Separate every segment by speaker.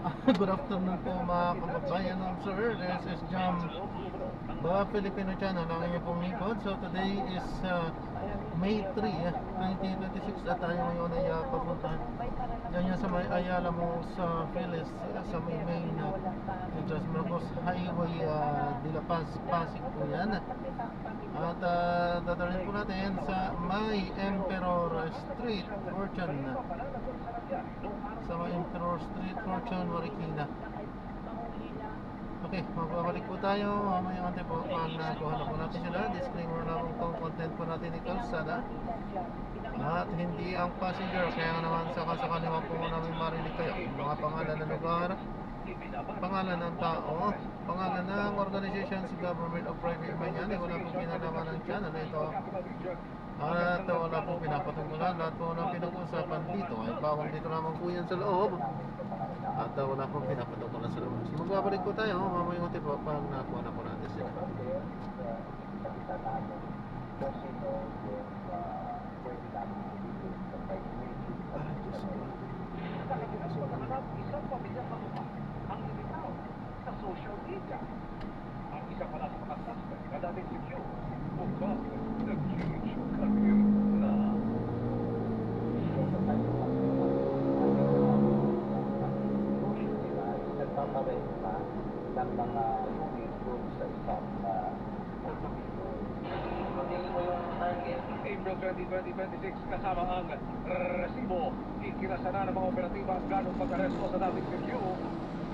Speaker 1: Good afternoon po mga kababayan. Sir, this is Jam, the Filipino channel ang inyong pumikod. So today is May 3, 2026 at tayo ngayon ay papunta dyan sa may Ayala mo sa Phyllis, sa may main Tres Marcos Highway, De La Paz, Pasig po yan. At dadalhin po natin sa may Emperor Street, Fortune, sa may Emperor Street, Fortune, Marikina. Okay, magbabalik po tayo mamaya konti po pag nakuha na po natin sila. Disclaimer lang kung content po natin ni Kalsada at hindi ang passenger, kaya naman sa kasakaliwa po namin marinig kayo mga pangalan ng lugar, pangalan ng tao, pangalan ng organization, government o private man yan, wala pong kinalaman ng channel ito at wala pong pinapatungkulan. Lahat po ng pinag-usapan dito ay bawang dito naman po yan sa loob at wala pong pinapatungkulan sa loob. So magbabalik po tayo mamaya konti po pag nakuha na po natin sila.
Speaker 2: Isang pamilyang kamukha ang lumitaw sa social media. Ang isa pala sa mga suspect na dating si Q, mukhang nag-change career na. Nagpaparenta ng mga unit doon sa isang pagiging mo yung target. April 20, 2026 kasama ang resibo. Ikinasana ng mga operatiba ang ganong pag-aresto sa dating si Q.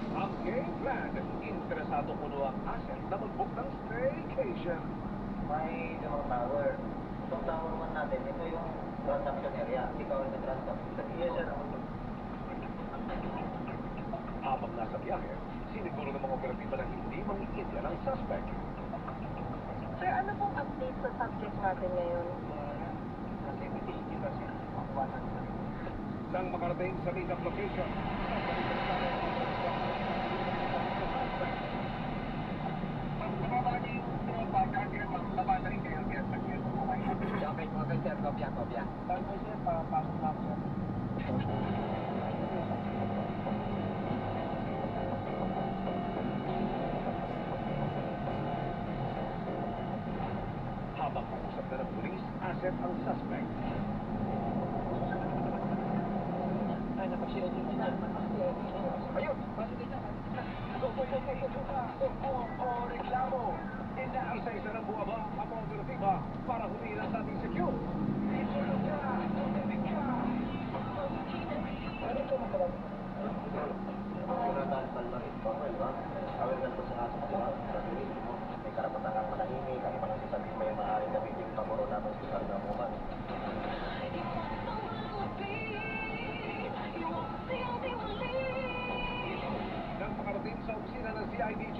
Speaker 2: Ang game plan, interesado puno ang asset na mag-book ng staycation.
Speaker 3: May limang tower. Itong tower 1 natin, ito yung transaction area. Ikaw yung transaction. Yes, sir.
Speaker 2: Habang nasa biyahe, siniguro ng mga operatiba na hindi mangikita ng suspect.
Speaker 4: Sir, ano pong update sa subject natin ngayon?
Speaker 3: Kasi kita siya. Makuwanan siya.
Speaker 2: Nang makarating sa meetup location, habang kausap na ng pulis, asset ang suspect.
Speaker 3: Ay, napasiyod yung
Speaker 2: Ayun! Go, reklamo! Isa-isa ng buwaba ang mga operatiba para humila sa ating secure.
Speaker 3: Pagkakataan palmarin pa ko, di ba? Awal na po sa aso, di ba? May karapatan kang manahimik, ang ibang sasabihin pa yung maaaring gamitin pa mo naman sa sarili ng uman.
Speaker 2: Nang makarating sa opisina ng CIDG,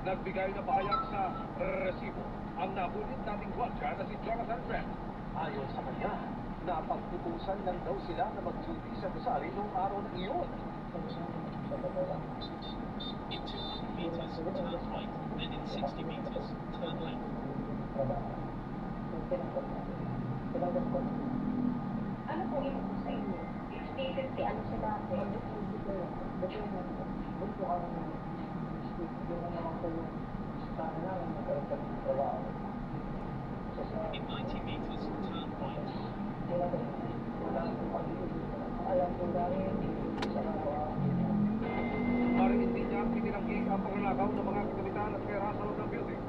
Speaker 2: nagbigay na pahayag sa resibo ang napunit dating gwardya na si Jonathan Brett. Ayon sa kanya, napagputusan lang daw sila na mag-duty sa gusali noong araw na iyon.
Speaker 5: In 200 meters, turn right, then in 60 meters, turn left.
Speaker 4: Ano po yung sa inyo? Stated si ano sila?
Speaker 5: In 90 meters, turn right.
Speaker 2: Maring hindi niya pinilanggi ang pagnanakaw ng mga kagamitan at pera sa loob ng building.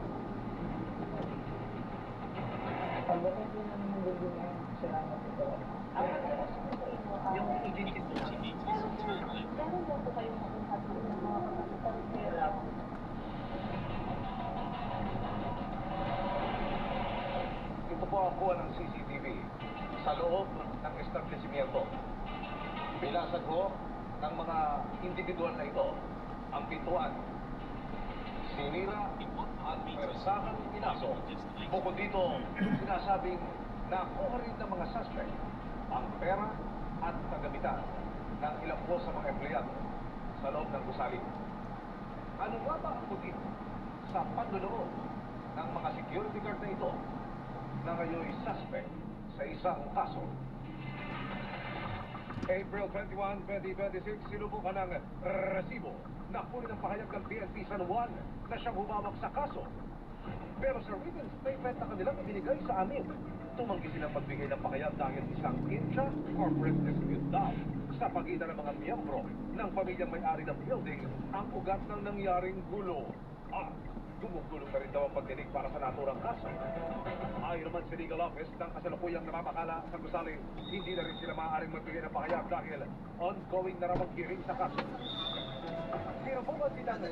Speaker 5: In 40 meters, turn left.
Speaker 4: Meron daw po kayong makusabi ng mga kapatid pera.
Speaker 2: Ito po ang kuha ng CCTV sa loob ng establishmento. Binasag ho ng mga individual na ito ang pintuan. Sinira at persahang pinasok. Bukod dito, sinasabing nakuha rin ng mga suspect ang pera at kagamitan ng ilang po sa mga empleyado sa loob ng gusali. Ano nga ba ang motibo sa panloloob ng mga security guard na ito na ngayon suspect sa isang kaso? April 21, 2026, sinubukan ng resibo na kunin ng pahayag ng PNP San Juan na siyang humawak sa kaso. Pero sa written statement na kanilang ibinigay sa amin, tumanggi silang magbigay ng pahayag dahil isang intra-corporate dispute daw sa pagitan ng mga miyembro ng pamilyang may-ari ng building ang ugat ng nangyaring gulo. At gumugulong na rin daw ang pagdinig para sa naturang kaso. Ayon naman sa legal office ng kasalukuyang namamahala sa gusali, hindi na rin sila maaaring magbigay ng pahayag dahil ongoing na raw ang hearing sa kaso. Sinubukan din ang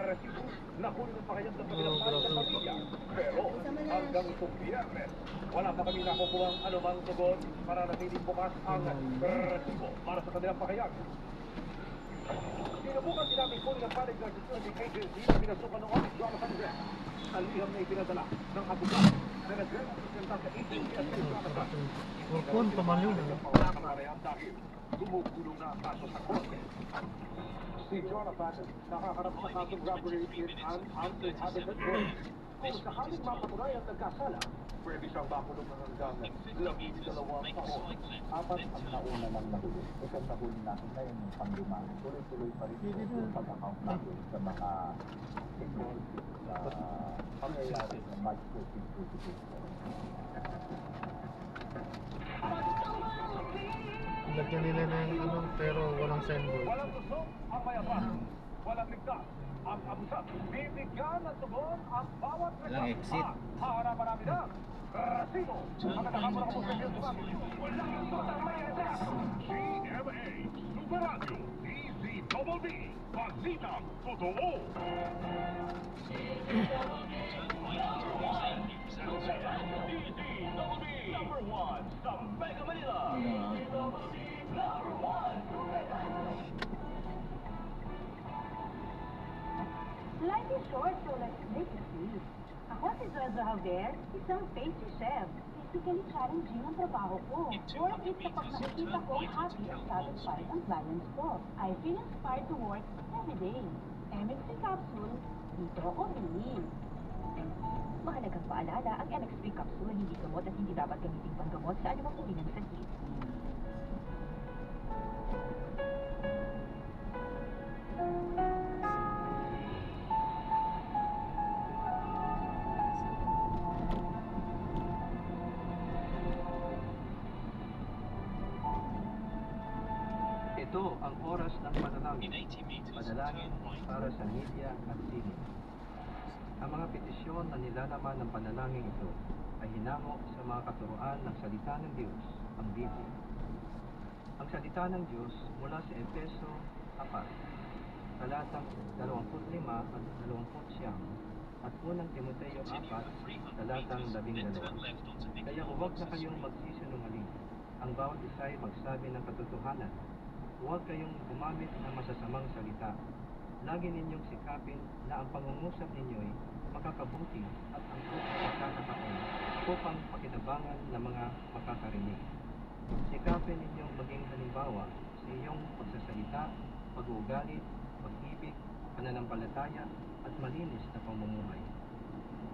Speaker 2: resibo na kunin ng pahayag ng kanilang mahal na pamilya. Pero hanggang itong Biyernes, wala pa kami nakukuha ang anumang tugon para natiling bukas ang resibo para sa kanilang pahayag. Sinubukan din namin kunin ang Public Security Agency na pinasukan ng Office Jonathan Red. Ang liham na ipinadala ng abogado na nagre-representa sa agency at kay Jonathan.
Speaker 1: Kurkun, pamaliw na.
Speaker 2: Dahil gumugulong na ang kaso sa korte. Si Jonathan nakaharap sa kasong robbery in an uninhabited building. Kung sakaling mapatunayan nagkasala, pwede siyang makulong ng hanggang 12 taon.
Speaker 3: Apat ang nauna lang nahuli. Itong nahuli natin ngayon yung panglima. Tuloy-tuloy pa rin yung pag-account natin sa mga involved sa pangyayari ng March 14, 2024.
Speaker 1: Lagyan nila ng ano, pero walang signboard.
Speaker 2: Walang gusto ang mayaman. Walang ligtas ang abusat. Bibigyan ng tugon ang bawat
Speaker 6: Walang exit.
Speaker 2: Haharapan namin ang resibo. Ang nakakamura ko sa Diyos namin. Walang gusto ang mayaman. GMA, Super Radio, DZBB, Pazitang Totoo. DZBB, number 1 sa Mega Manila. Number 1.
Speaker 4: Life is short, so let's make it sweet. Ako si Jojo Javier, isang pastry chef. Physically challenging ang trabaho ko. Worth it kapag nakikita ko happy at satisfied ang clients ko. I feel inspired to work every day. MXP Capsule, dito ako really. Mahalagang paalala, ang MXP Capsule hindi gamot at hindi dapat gamitin panggamot sa anumang uri ng sakit.
Speaker 7: Ito ang oras ng panalangin.
Speaker 5: In 80 meters,
Speaker 7: Panalangin
Speaker 5: turn right.
Speaker 7: para sa media at sine. Ang mga petisyon na nilalaman ng panalangin ito ay hinamo sa mga katuruan ng salita ng Diyos, ang Biblia. Ang salita ng Diyos mula sa Efeso 4, talatang 25 at 29, at unang Timoteo 4, talatang 12. Kaya huwag na kayong magsisinungaling. Ang bawat isa ay magsabi ng katotohanan. Huwag kayong gumamit ng masasamang salita. Lagi ninyong sikapin na ang pangungusap ninyo'y makakabuti at ang makakataon upang pakinabangan ng mga makakarinig. Sikapin ninyong maging halimbawa sa iyong pagsasalita, pag-uugali, pag-ibig, pananampalataya at malinis na pamumuhay.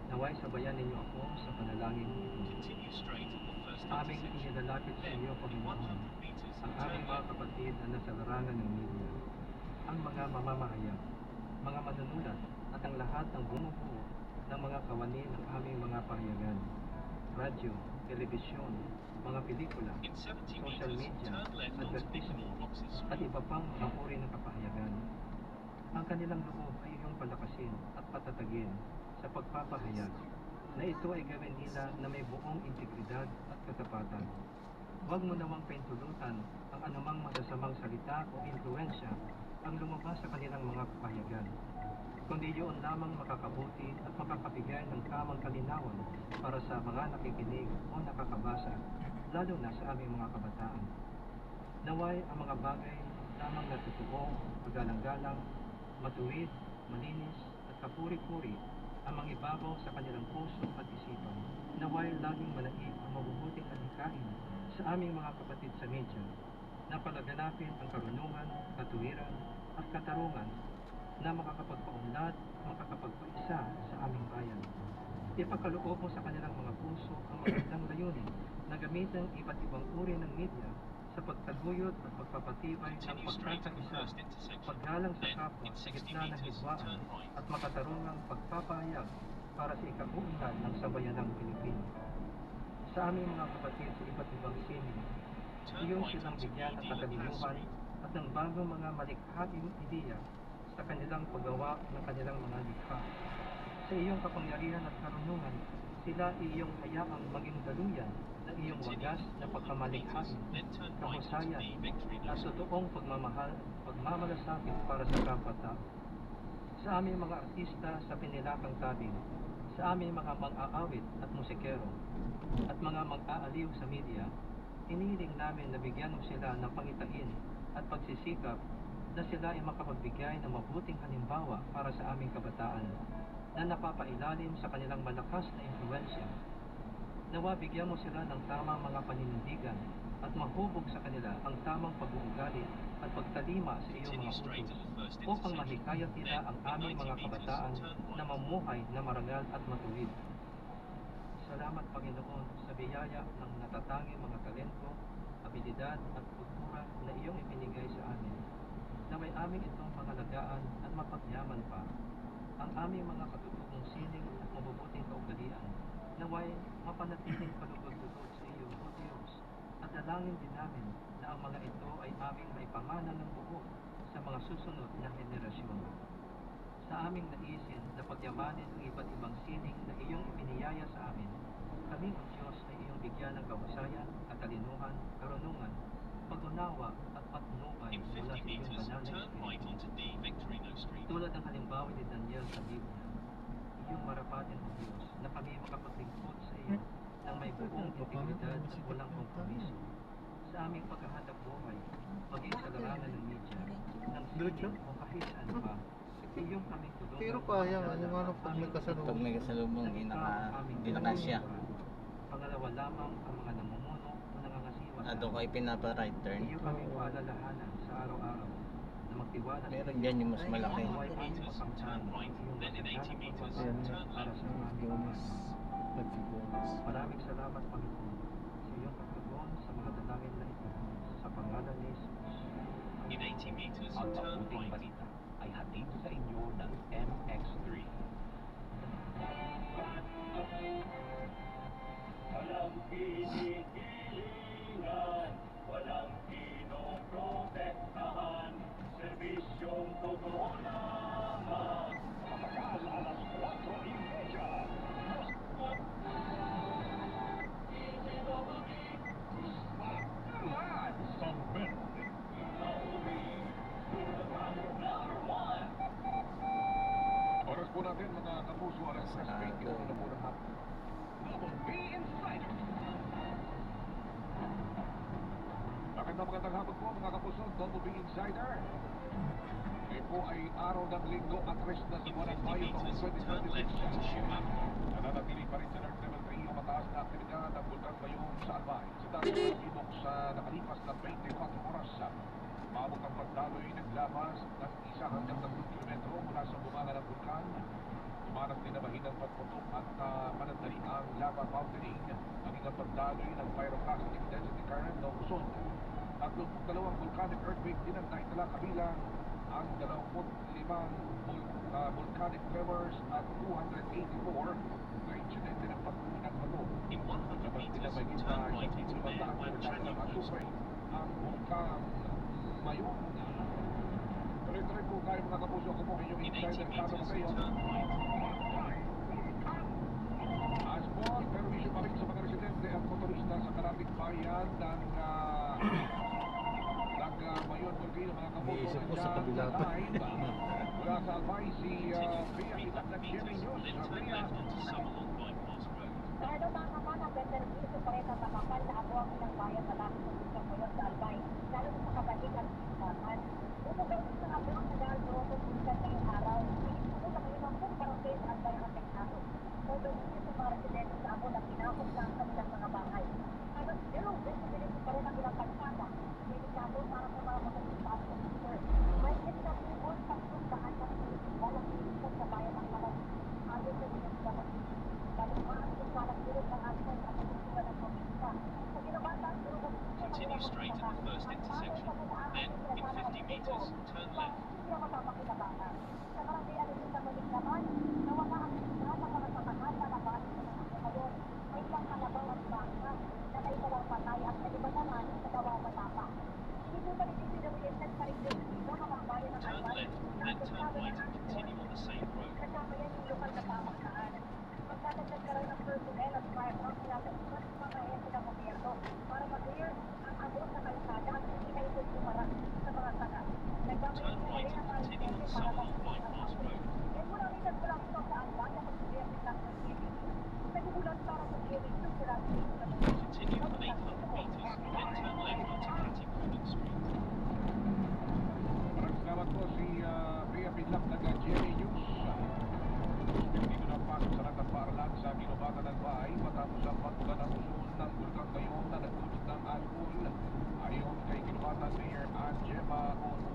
Speaker 7: Naway sabayan ninyo ako sa panalangin ito.
Speaker 5: Continue straight at the first
Speaker 7: Aming
Speaker 5: intersection.
Speaker 7: inilalapit sa iyo,
Speaker 5: Then,
Speaker 7: Panginoon,
Speaker 5: 100 meters,
Speaker 7: ang
Speaker 5: turn
Speaker 7: aming mga
Speaker 5: left.
Speaker 7: kapatid na nasa larangan ng media, ang mga mamamahayag, mga manunulat at ang lahat ng bumubuo ng mga kawani ng aming mga pahayagan, radyo, telebisyon, mga pelikula,
Speaker 5: In 70
Speaker 7: social
Speaker 5: meters,
Speaker 7: media,
Speaker 5: turn left onto
Speaker 7: advertisement,
Speaker 5: Ignore Roxas
Speaker 7: at
Speaker 5: Street.
Speaker 7: iba pang mga uri ng kapahayagan. Ang kanilang loob ay iyong palakasin at patatagin sa pagpapahayag na ito ay gawin nila na may buong integridad at katapatan. Huwag mo nawang paintulutan ang anumang masasamang salita o impluensya ang lumabas sa kanilang mga kapahayagan, kundi yun lamang makakabuti at makakabigay ng tamang kalinawan para sa mga nakikinig o nakakabasa, lalo na sa aming mga kabataan. Naway ang mga bagay lamang na totoo, magalang-galang, matuwid, malinis at kapuri-puri ang mangibabaw sa kanilang puso at isipan. Naway laging manaig ang mabubuting alikain sa aming mga kapatid sa media na palaganapin ang karunungan, katuwiran at katarungan na makakapagpaunlad, makakapagpaisa sa aming bayan. Ipagkaloob mo sa kanilang mga puso ang magandang layunin na gamitin iba't ibang uri ng media sa pagtaguyod at pagpapatibay ng
Speaker 5: Continue straight at the
Speaker 7: pagkakaisa,
Speaker 5: first intersection.
Speaker 7: paggalang sa
Speaker 5: Then,
Speaker 7: kapwa
Speaker 5: in
Speaker 7: sa
Speaker 5: 60
Speaker 7: gitna ng
Speaker 5: meters,
Speaker 7: hidwaan
Speaker 5: turn right.
Speaker 7: at makatarungang pagpapahayag para sa ikabuutan ng sambayanang Pilipino. Sa aming mga kapatid sa iba't ibang sining,
Speaker 5: Turn
Speaker 7: iyon
Speaker 5: right
Speaker 7: silang
Speaker 5: onto
Speaker 7: bigyan ng
Speaker 5: Edila
Speaker 7: katalinuhan
Speaker 5: Street.
Speaker 7: at ng bagong mga malikhaing ideya sa kanilang paggawa ng kanilang mga likha. Sa iyong kapangyarihan at karunungan, sila iyong hayaang maging daluyan ng iyong wagas na pagkamalikhain,
Speaker 5: Then turn right onto
Speaker 7: kahusayan,
Speaker 5: the Victory
Speaker 7: at
Speaker 5: Street.
Speaker 7: totoong pagmamahal at pagmamalasakit para sa kapwa-tao. Sa aming mga artista sa pinilatang tabing, sa aming mga mag-aawit at musikero, at mga mag-aaliw sa media, inihiling namin na bigyan mo sila ng pangitain at pagsisikap na sila ay makapagbigay ng mabuting halimbawa para sa aming kabataan na napapailalim sa kanilang malakas na impluensya. Nawa bigyan mo sila ng tamang mga paninindigan at mahubog sa kanila ang tamang pag-uugali at pagtalima sa iyong
Speaker 5: Continue
Speaker 7: mga
Speaker 5: straight
Speaker 7: utos
Speaker 5: at the first
Speaker 7: upang
Speaker 5: intersection.
Speaker 7: mahikayat nila ang
Speaker 5: Then,
Speaker 7: aming
Speaker 5: in
Speaker 7: mga
Speaker 5: 90
Speaker 7: kabataan
Speaker 5: meters, turn
Speaker 7: na
Speaker 5: right.
Speaker 7: mamuhay na marangal at matuwid. Salamat Panginoon sa biyaya ng natatanging mga talento, abilidad at kultura na iyong ibinigay sa amin. Naway aming itong pangalagaan at mapagyaman pa ang aming mga katutubong sining at mabubuting kaugalian. Naway mapanatiling palugod-lugod sa iyo, O Diyos, at dalangin din namin na ang mga ito ay aming maipamana ng buo sa mga susunod na henerasyon. Sa aming naisin na pagyamanin ang iba't ibang sining na iyong ibiniyaya sa amin, kami, O Diyos, ay iyong bigyan ng kahusayan, katalinuhan, karunungan, pag-unawa at patnubay
Speaker 5: In
Speaker 7: mula
Speaker 5: 50
Speaker 7: sa iyong
Speaker 5: meters,
Speaker 7: banal na
Speaker 5: turn right
Speaker 7: Espiritu.
Speaker 5: onto the Victorino Street.
Speaker 7: Tulad ng halimbawa ni Daniel sa Biblia, iyong marapatin, O Diyos, na kami makapaglingkod sa iyo ng may buong integridad at walang kompromiso. Sa aming paghahanap buhay, maging sa larangan ng media, ng
Speaker 1: Diretso?
Speaker 7: sining o kahit saan pa, iyong kaming tulungan.
Speaker 1: Pero kaya, ano nga pag may kasalubong.
Speaker 6: Pag may kasalubong, di nakasya.
Speaker 7: Pangalawa lamang ang mga namumuno o nangangasiwa sa
Speaker 6: Ato ko ay pinapa-right turn.
Speaker 7: iyo kaming paalalahanan sa araw-araw na magtiwala sa
Speaker 6: Meron
Speaker 7: iyo.
Speaker 6: dyan yung mas malaki.
Speaker 7: Huwag aming
Speaker 5: 80 meters,
Speaker 7: makamtan
Speaker 5: turn right.
Speaker 7: iyong
Speaker 5: Then in 80
Speaker 7: masaganang
Speaker 5: meters,
Speaker 7: pagmamahal
Speaker 5: turn
Speaker 7: para
Speaker 5: left.
Speaker 7: sa aming mga Maraming salamat, Panginoon, sa iyong pagtugon sa mga dalangin na ito sa pangalan ni Jesus.
Speaker 5: In 80 meters,
Speaker 2: Ang
Speaker 5: turn
Speaker 2: mabuting
Speaker 5: right.
Speaker 2: balita ay hatid sa inyo ng MX3.
Speaker 3: Walang pinipilingan, walang pinoprotektahan, serbisyong totoo lamang. Kapag alas 4:30. San Verde.
Speaker 2: Oras po natin mga kapuso, alas 3:21 na po ng hapon. Double B Insider. Magandang hapon po mga kapuso, Double B Insider. Ngayon po ay araw ng linggo at rest na sa
Speaker 5: In
Speaker 2: buwan ng
Speaker 5: 50
Speaker 2: Mayo taong
Speaker 5: meters, turn left onto
Speaker 2: 2026.
Speaker 5: Schumann.
Speaker 2: Nananatili pa rin sa North Level 3 ang mataas na aktibidad ng Bulkan Bayong sa Albay. Sa dami ng ibok sa nakalipas na 24 oras. Maabot ang pagdaloy ng labas ng 1 hanggang 3 kilometro mula sa bumanga ng bulkan. Umanas din na mahinang pagputok at panandali ang lava mountain. Maging ang pagdaloy ng pyroclastic intensity current ng Luzon. 32 volcanic earthquake din ang naitala kabilang ang 25 volcanic tremors at 284 na insidente ng pagpunan ng bato.
Speaker 5: In 100 meters, turn right into Mayawan Changi Road.
Speaker 2: Ang vulkan Mayon. Tuloy-tuloy po tayo mga kapuso. Ako po inyong
Speaker 5: In 80
Speaker 2: insider Carlo
Speaker 5: meters,
Speaker 2: Mateo.
Speaker 5: turn right.
Speaker 2: Asbol, permiso pa rin sa mga residente at motorista sa kalapit bayan ng Mayon Volcano, mga kapuso.
Speaker 1: Iisip ko sa
Speaker 2: Nandyan
Speaker 1: kabila pa.
Speaker 2: live. Mula sa Albay, si Pia
Speaker 5: 300
Speaker 2: Itak Jimmy
Speaker 5: meters,
Speaker 2: News.
Speaker 5: then turn
Speaker 2: Pia.
Speaker 5: left onto Summerlong Bypass Road.
Speaker 4: Dahil makakana better dito pa rin ang makakal na abo ang ilang bayan malapit sa Bulkan Mayon sa Albay, lalo sa kabalikan ng Bulkan. Umugaw din sa abo ang nagaal doon sa Bulkan ngayong araw. Pinipuro ng 50 barangay sa Albay ang apektado. Todo dito sa mga residente sa abo na pinakot na ang kanilang mga bahay. Halos zero visibility pa rin ang ilang kalsada. Delikado para sa mga motorista at computer. May kinabibon sa puntaan ng walang ilisod sa bayan ng Malang. Ayon sa dinagdaman Balumaan kung parang durog ng asal at pagkukuha ng pamilya. Sa ginabata, durog ang
Speaker 5: Continue straight at the meters, turn left.
Speaker 4: Hindi ako mapapakinabangan. Sa barangay Alison sa Balik naman, nawala ang sina ng mga samahan na labas sa mga ngayon. May ilang kalabaw at bangka na may dalawang patay at may iba naman sa gawa sa tapa. Hindi po pa rin ipinawiyesad pa rin dito mga bayan ng
Speaker 5: Turn
Speaker 4: Alban
Speaker 5: left,
Speaker 4: na
Speaker 5: then turn right and continue on the same road.
Speaker 4: kasama yan yung lokal na pamahalaan. Magdadagdag ka rin ng personnel at firearms mula sa iba't ibang ahensya ng gobyerno para mag-clear ang abot na kalsada at hindi na ito sumarang sa mga saka.
Speaker 5: Turn right and continue on Summerall Bypass Road.
Speaker 4: Eh mula rin nagkulang ito sa Alban na pag-clearing ng PCB. Nagugulat para sa clearing ng Sirabi sa
Speaker 5: Continue for 800 meters, then turn left onto Catty Street.
Speaker 2: Maraming salamat po si Bea Bidlak ng GMA News. Dito na pasok sa lahat ng paaralan sa Ginobatan ng Bahay matapos ang patulan ng usun ng Bulkang Bayon na nagdulot ng alcohol. Ayon kay Ginobatan Mayor Angema Onu,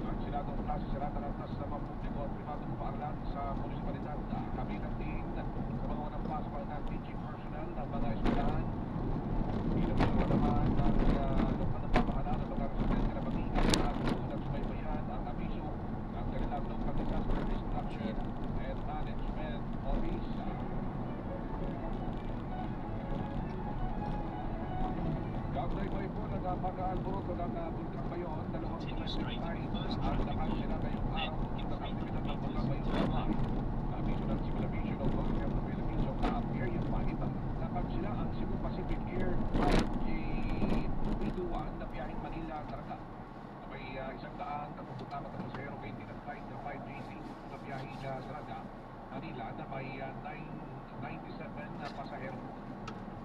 Speaker 2: ang sinadong klase sa lahat ng antas sa mga publiko at pribadong paaralan sa munisipalidad. Kabilang din sa mga unang pasok ng teaching personnel ng mga eskwelahan. Pinagdalawa naman ng lokal na pamahalaan ng mga residente na mag-iingat at nagsubaybayan ang abiso ng kanilang local disaster destruction and management office. Kaugnay pa po nagpag-aalboroto ng Bulkang Bayon, dalawang
Speaker 5: Continue straight, first
Speaker 2: ang
Speaker 5: traffic
Speaker 2: lakas sila ngayong
Speaker 5: then
Speaker 2: araw
Speaker 5: in
Speaker 2: ng
Speaker 5: 300
Speaker 2: aktibidad ng Bulkang
Speaker 5: meters,
Speaker 2: Bayon.
Speaker 5: turn left.
Speaker 2: Abiso ng Civil Aviation Authority of the Philippines o CAAP Area 5, nakag sila ang Cebu Pacific Air Flight J321 na biyaheng Manila, Caraga. May 100 na pupuntamat ng pasahero kay flight na 5JC na biyahe sa Caraga, Manila na may 97 na pasahero.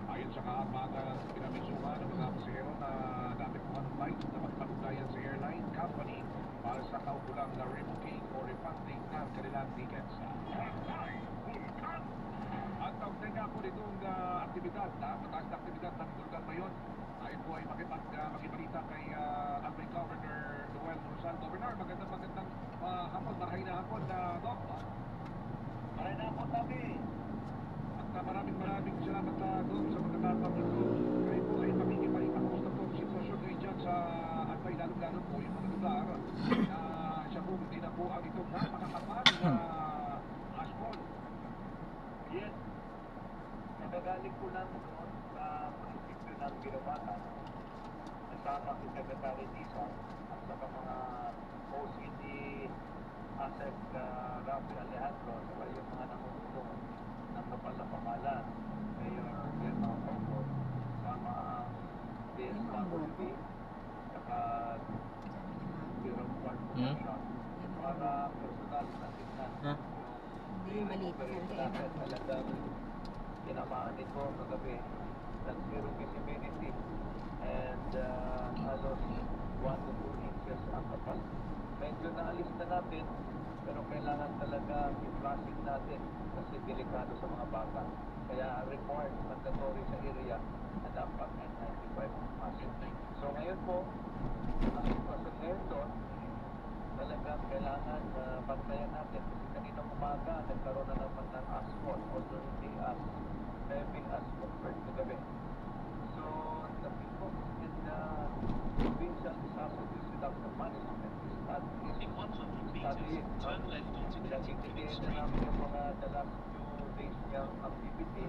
Speaker 2: Ayon sa CAAP, mga pinamisuhan ng mga pasahero na gamit mo ng flight na magpatugnayan sa airline company para sa kaukulang na rebooking o refunding ng kanilang tickets. At kaugnay nga po nitong aktibidad, mataas na aktibidad ng Bulkang Bayon, ayon po ay makibalita kay Albay Governor Noel Rosal. Governor, magandang hapon, marahay na hapon na Doc. Marahay na hapon nabi. At maraming salamat Doc sa pagkakataon nito. Kayo po ay makikibalita. Kamusta po ang sitwasyon ngayon dyan sa Albay, lalo-lalo po yung mga lugar na siya po hindi na po ang itong napakakapal na asphalt.
Speaker 3: Yes. Nagagaling po namin doon sa munisipyo ng Ginobatan. Kasama si Secretary Tisa at saka mga OCD Asek Rafi Alejandro at saka yung mga namumulong ng kapal na pangalan. Mayor Germa Opo, sama ang DSWD, saka Bureau of Work Promotion para personal na tignan yung natin talagang tinamaan nito kagabi ng zero visibility and halos 1 to 2 inches ang kapal. Medyo naalis na natin pero kailangan talaga i-flushing natin kasi delikado sa mga bata. Kaya required mandatory sa area na dapat N95 masin. So ngayon po, ang sitwasyon ngayon doon, talagang kailangan bantayan natin kasi kaninang umaga nagkaroon na naman ng asphalt although hindi as heavy as compared to gabi. So the people in the provincial disaster reduction management is not
Speaker 5: In 100 meters, turn left onto Catty
Speaker 3: Pinag-ibigay na
Speaker 5: Street.
Speaker 3: namin yung mga the last few days niyang activity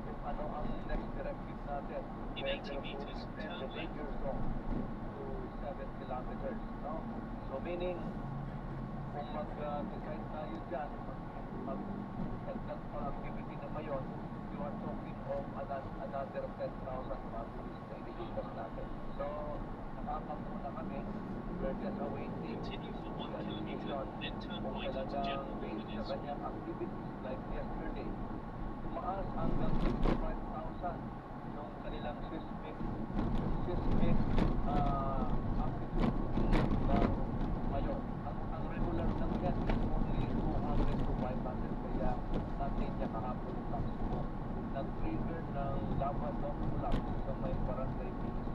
Speaker 3: kung ano ang next directive natin.
Speaker 5: In 80 meters, turn
Speaker 3: the
Speaker 5: left.
Speaker 3: danger zone to 7 kilometers. No? So meaning, kung mag-decide tayo dyan, mag-conduct pa activity na ngayon, you are talking of another 10,000 modules na ililigtas natin. So, nakakam muna kami. We're just awaiting
Speaker 5: Continue for 1 kilometer, then turn
Speaker 3: kung
Speaker 5: right onto
Speaker 3: talagang
Speaker 5: General
Speaker 3: based sa
Speaker 5: Holdings.
Speaker 3: kanyang activities like yesterday, tumaas hanggang 65,000 yung kanilang seismic amplitude ng ngayon. Ang regular lang yan is only 200 to 500 kaya natin niya kahapon yung maximum. Nag-trigger ng lava dome collapse sa may barangay Peace.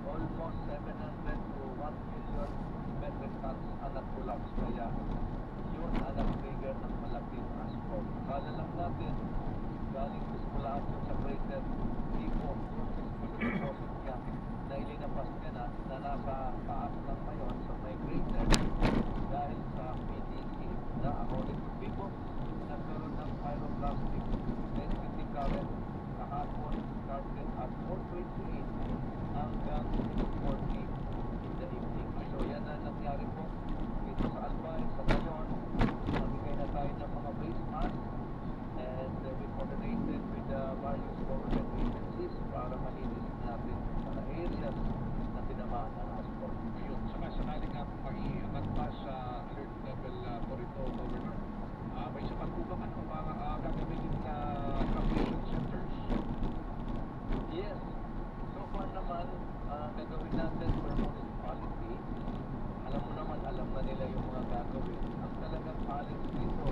Speaker 3: Almost 700 to 1 million metric tons ang nag-collapse kaya yun ang nag-trigger ng malaking asphalt. Kala lang natin galing Pisculacio sa crater tipo yung deposit niya na ilinapas niya na nasa taas lang ngayon. So
Speaker 2: gagawin. Ang talagang challenge dito,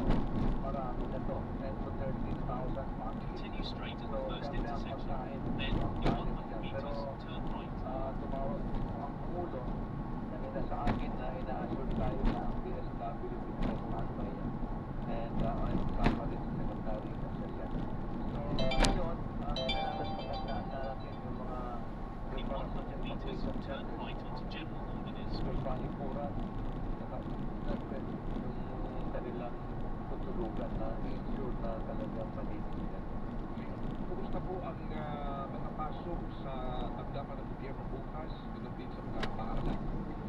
Speaker 2: marami na to. 10 to 13,000 monthly.
Speaker 5: Continue straight at the
Speaker 2: So,
Speaker 5: first
Speaker 2: siyempre ang
Speaker 5: intersection.
Speaker 2: pagkain,
Speaker 5: Then,
Speaker 2: ang
Speaker 5: in
Speaker 2: challenge
Speaker 5: 100
Speaker 2: yan. Pero,
Speaker 5: meters, turn right.
Speaker 2: tumawag ang Pangulo kanina sa akin na ina-assure tayo na ang DSWD pinag-stand by yan. And ay kasama rin sa Secretary of Sasyan. So, ngayon, kailangan pagkandaan natin yung mga
Speaker 5: In 100 meters, turn right onto General Ordnance
Speaker 2: yung
Speaker 5: Street.
Speaker 2: panikuran, yung kanilang tutulugan na i-ensure na talagang malinis yan.
Speaker 8: Kumusta po ang mga pasok sa tanggapan ng gobyerno bukas, ganun din sa mga paaralan?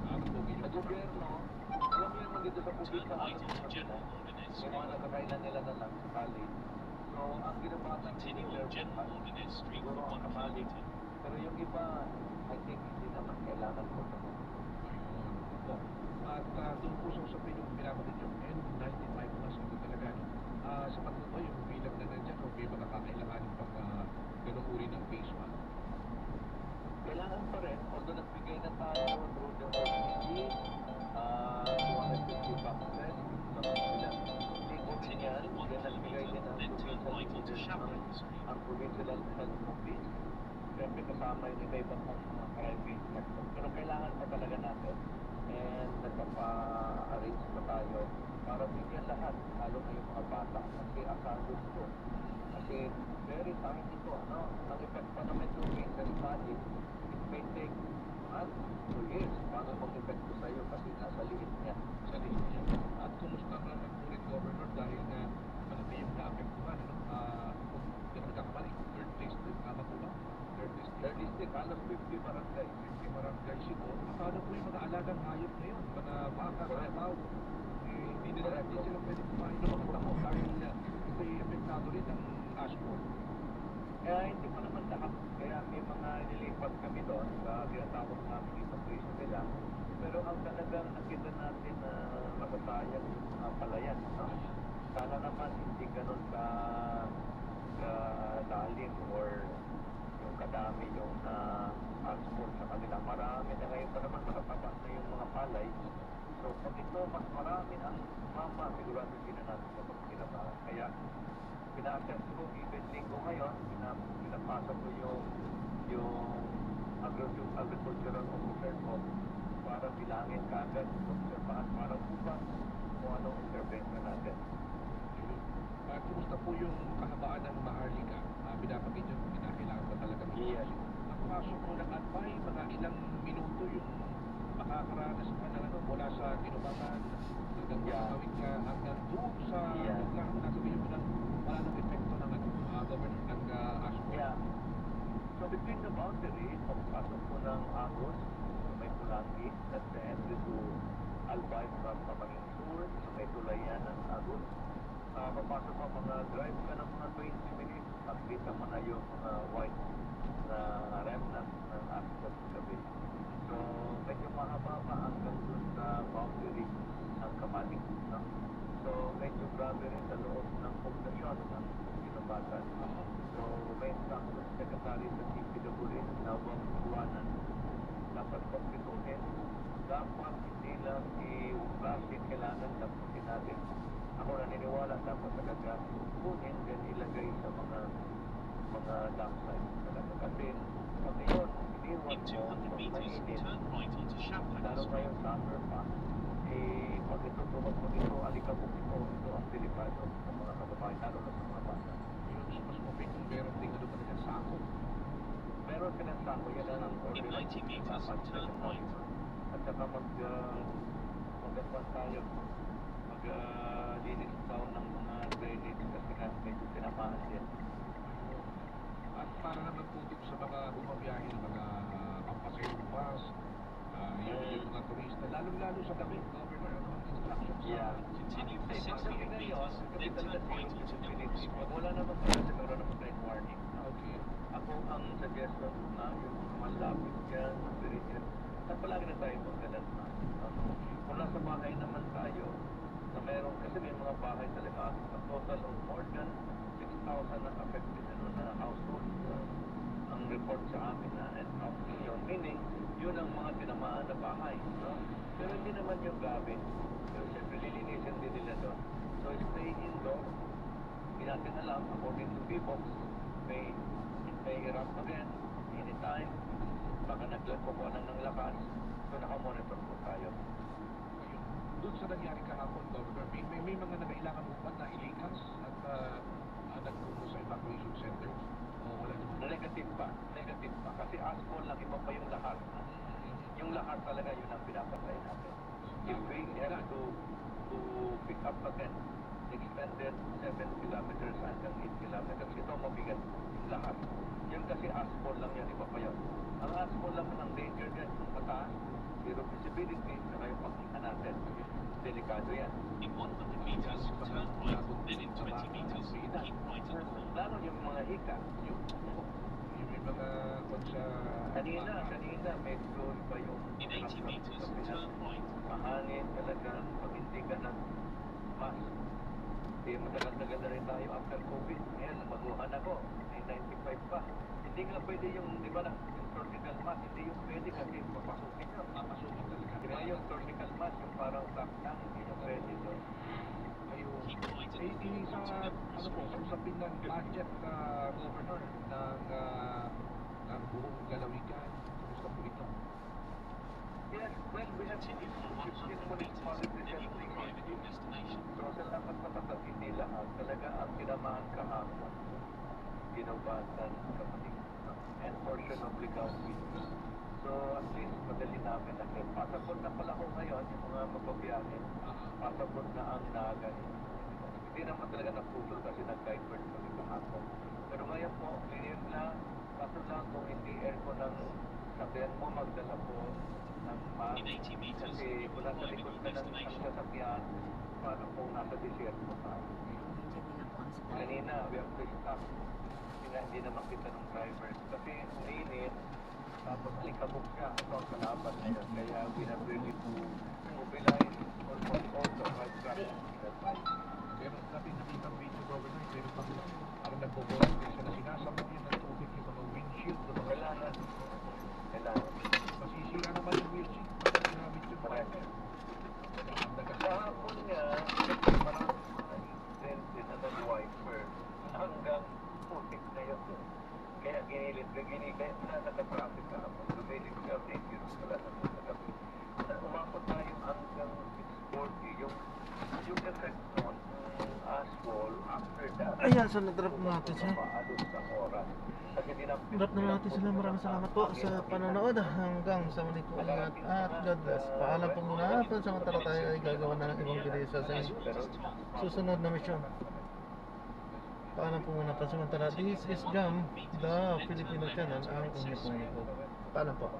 Speaker 8: Ano po
Speaker 2: Sa
Speaker 8: inyong
Speaker 2: gobyerno, alam mo naman dito sa
Speaker 5: Turn
Speaker 2: publika,
Speaker 5: right onto General Ordnance
Speaker 2: yung mga
Speaker 5: Street.
Speaker 2: nakakailan nila na lang sa college. So, ang ginawa ng
Speaker 5: Continue on General Ordnance Street for 1 kilometer.
Speaker 2: pero yung iba, I think hindi naman kailangan ko ito.
Speaker 8: po? At doon po sa usapin yung pinabatid yung N95 plus ito talaga. Sa patuto yung bilang na nandiyan o may mga kakailanganin pang ganong uri ng phase 1.
Speaker 2: Kailangan pa rin, although nagbigay na tayo through the OPG, 250 boxes, sa ilang libo din yan, then nagbigay din ang
Speaker 5: Then turn right onto Chaparral Street.
Speaker 2: ang provincial health office. Siyempre kasama yung iba-ibang mga private sector. Pero kailangan pa talaga natin. And nagpapa-arrange pa tayo para bigyan lahat, lalo na yung mga bata. Kasi asado ito. Kasi very time ito, ano? Ang effect pa naman ito, can imagine, it may take months, 2 years, bago mag-effect sa'yo kasi nasa liit niya.
Speaker 8: Sa liit niya. At kumusta ang nagpulit governor dahil nga malaki yung naapektuhan, ano? Kung di ako nagkakamali, 3rd district, tama po ba? 3rd district.
Speaker 2: 3rd district, halos 50 barangay.
Speaker 8: 50 barangay siguro. Paano po yung mga alagang hayop ngayon? Mga baka, kalabaw? Hindi sila pwede kumain ng mga tao dahil ito'y apektado rin ng ashfall.
Speaker 2: Kaya hindi pa naman lahat. Kaya may mga nilipat kami doon sa tinatawag namin evacuation nila. Pero ang talagang nakita natin na matatayang yung mga palayan. No? Sana naman hindi ganun lalim or yung kadami yung transport sa kanila. Marami na ngayon pa naman matataba na yung mga palay. So pag ito mas marami ang mama, sigurado din na natin sa pagkinabahan. Kaya pina-assess ko even linggo ngayon, pinapasok ko yung agricultural officer ko para bilangin kaagad, obserbahan para bukas kung anong intervention natin.
Speaker 8: Kumusta po yung kahabaan ng Maharlika? Binapagin yun, kinakailangan ba talaga
Speaker 2: Yes.
Speaker 8: Ang pasok mo ng Anbay, mga ilang minuto yung makakaranas ka na ano, mula sa Kinubakan hanggang makakawin ka hanggang doon sa lugar na nasabihin mo na wala ng epekto ng governor ng ashfall.
Speaker 2: Yeah. So between the boundary, pagpasok ko ng Agos, may Pulangi, that's the entry to Albay from Pamanging Sur, so may tulayan ng Agos. Papasok mo mga drive ka ng mga 20 minutes, nakita mo na yung mga white na remnants ng asphalt gabi. So medyo mahaba pa hanggang doon sa boundary ng Kamalig. No? So medyo grabe rin sa loob ng poblasyon ng Kinabatan. So may instruction secretary sa CPWD na huwag iwanan. Dapat pagpituhin. Dapat hindi lang i-plastic, kailangan tapusin natin. Ako naniniwala dapat talaga kunin then ilagay sa mga dump sites talaga. Kasi pag yun, iniwan
Speaker 5: In
Speaker 2: mo,
Speaker 5: 200 meters, turn right onto Chaparral
Speaker 2: lalo
Speaker 5: Street.
Speaker 2: ngayong summer pa, pag ito tumakbog ito, alikabok ito ang delikado sa mga kababayan, lalo na sa mga bata.
Speaker 8: Yung mas mapit kung meron din ano talaga sako.
Speaker 2: Meron pinasako yan ang
Speaker 5: In 90 meters, turn right.
Speaker 2: At saka mag-advance tayo, linis daw ng mga drainage kasi nga medyo tinamaan din.
Speaker 8: At para naman po dito sa mga bumabiyahe ng mga pampasayong bus, yung mga turista, lalong-lalo sa gabi, governor, ano ang instructions?
Speaker 5: Continue for 600 meters, then turn right onto Emperor Street.
Speaker 2: Wala naman pala siguro naman tayong warning.
Speaker 8: Okay.
Speaker 2: Ako ang suggestion na yung malapit dyan, Meridian, at palagi na tayo magkalat na. Kung nasa bahay naman tayo, na meron, kasi may mga bahay talaga, a total of more than 6,000 na affected na household. Ang report sa amin na and up yun, meaning yun ang mga tinamaan na bahay. No? Pero hindi naman yung grabe. Pero siyempre lilinisin din nila doon. So stay indoors. Hindi natin alam, according to Bbox, may erupt again, anytime. Baka nagkukuha ng lakas. So nakamonitor po tayo.
Speaker 8: Doon sa nangyari kahapon, Governor, may mga nangailangan mo ba na ilikas at nagpunto sa evacuation centers? O wala naman?
Speaker 2: Negative pa. Kasi asphalt lang, iba pa yung lahat. Yung lahat talaga yun ang pinapatay natin. If we have to pick up again, extended 7 kilometers hanggang 8 kilometers, ito mabigat yung lahat. Yung kasi asphalt lang yan, iba pa yun. Ang asphalt lang ang danger dyan, yung mataas, zero visibility, saka yung pakita natin. Delikado yan.
Speaker 5: In 100 meters, turn right, then in 20 meters, keep right at the corner.
Speaker 2: Lalo yung mga hika,
Speaker 8: Yung may mga kung sa...
Speaker 2: kanina, medyo iba yung...
Speaker 5: In 80 meters, turn right.
Speaker 2: Mahangin talaga pag hindi ka ng mask. Matagal-tagal na rin tayo after COVID. Ngayon, baguhan ako. May 95 pa. Hindi nga pwede yung, di ba na, yung surgical mask, hindi yung pwede kasi papasukin ka.
Speaker 8: Papasukin talaga.
Speaker 2: Di ba yung surgical mask, yung parang lock lang, hindi yung pwede doon.
Speaker 8: Ayun.
Speaker 5: Keep right at the
Speaker 8: Sa,
Speaker 5: corner.
Speaker 8: ano po, sa usapin ng budget, Governor, ng buong lalawigan, kumusta po ito?
Speaker 2: Yes, well, we have
Speaker 5: Continue for 100 meters, then you will arrive at your destination.
Speaker 2: So, sa dapat matatag, hindi lahat. Talaga ang tinamaan kahapon, ginubatan kapatid, and portion of Ligawi. So, at least, madali namin na pasabot na pala ko ngayon, yung mga mababiyahe, pasabot na ang Naga. Hindi naman talaga naputol kasi nag-divert kami kahapon. Pero ngayon po, clear na, kaso lang kung hindi aircon ng sakyan mo, magdala po ng mask.
Speaker 5: In 80 meters,
Speaker 2: Kasi
Speaker 5: you will
Speaker 2: wala sa
Speaker 5: arrive at
Speaker 2: likod
Speaker 5: your
Speaker 2: ka ng
Speaker 5: destination.
Speaker 2: sasakyan, para kung nasa desierto ka. Kanina, we have to stop. Hindi na makita ng driver. Kasi uminit, tapos alikabok siya. Ito ang kalaban na yun. Kaya we have really to mobilize almost all the five trucks in that line.
Speaker 8: Pero natin nakita ang video, Governor, pero parang nagpo-volunteer siya na sinasabot yun ng tubig yung mga windshield, yung mga
Speaker 2: Kailangan. Kailangan.
Speaker 8: masisira naman yung windshield pag ginamit yung driver. Ang dagas.
Speaker 2: Kahapon nga, marami mga incident din na nag-wiper hanggang putik na yun. Kaya ginilit ka, kaya na nag-traffic ka ako. Lumilit ka, dangerous ka lang sa gabi. Umabot tayo hanggang 6:40 yung effect nun, asphalt, after that.
Speaker 1: Ayan, so nag-drop na natin siya.
Speaker 2: Paalo sa oras. Kasi
Speaker 1: Drop na natin sila. Maraming salamat po sa panonood. Hanggang sa muli po, ingat at God bless. Paalam po muna. Pansamantala tayo ay gagawa na ng ibang video sa susunod na mission. Paalam po muna. Pansamantala, this is Jam, the Filipino channel, ang inyong po. Paalam po.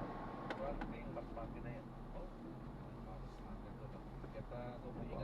Speaker 8: Kaya